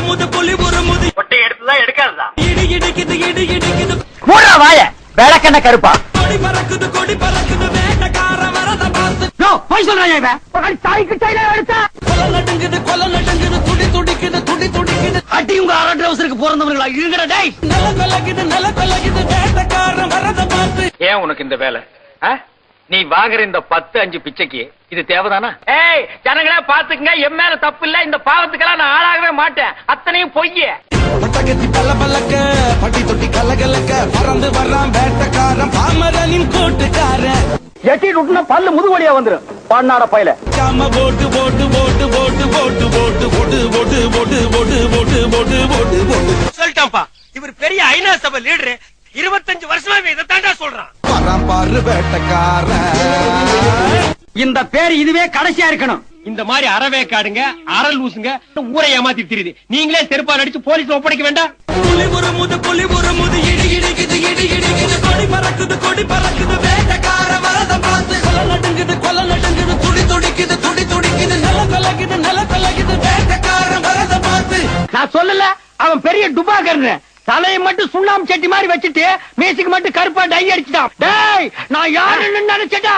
கொட்டை எடுத்துதான் எடுக்காதா? மூடுற வாய விளக்கெண்ண கருப்பா. போய் சொல்றாங்க தாய்க்கு அடி உங்க அரை ட்ரவுசருக்கு பிறந்தவங்களா இருங்கடா டேய். ஏன் உனக்கு இந்த வேலை? நீ வாங்குற இந்த 10-5 பிச்சைக்கு இது தேவைதானா? ஏய் ஜனங்களே பாத்துக்கங்க, என் மேல தப்பு இல்ல. இந்த பாவத்துக்கெல்லாம் நான் ஆளாகவே மாட்டேன். அத்தனையும் பொய்ய. பட்டகத்தி பல்ல பல்லக்க பட்டி தொட்டி கலகலக்க பறந்து வர்றான் வேட்டக்காரன் பாமரனின் கூட்டுக்காரன். எட்டி விட்டுனா பல்லு முதுவலியா வந்துரும். பாண்ணாட பையில காம போட்டு போட்டு போட்டு போட்டு போட்டு போட்டு போட்டு போட்டு போட்டு போட்டு போட்டு போட்டு போட்டு போட்டு சொல்லிட்டான்ப்பா. இவர் பெரிய ஐநா சபை லீடரு. 25 வருஷமா இதை தாண்டா சொல்றான். வர்றான் பாரு வேட்டக்காரன். இந்த பேர் இதுவே கடைசியா இருக்கணும். இந்த மாதிரி அறவே காடுங்க அறல் ஊசுங்க ஊரை ஏமாத்தி தெரியுது. நீங்களே செருப்பால் அடிச்சு போலீஸ் ஒப்படைக்க வேண்டாம். நான் சொல்லல அவன் பெரிய டுபாக்கர். தலையை மட்டும் சுண்ணாம்பு சட்டி மாதிரி வச்சுட்டு மீசுக்கு மட்டும் கருப்பா டை அடிச்சுட்டான். டேய் நான் யாருன்னு நினைச்சேடா.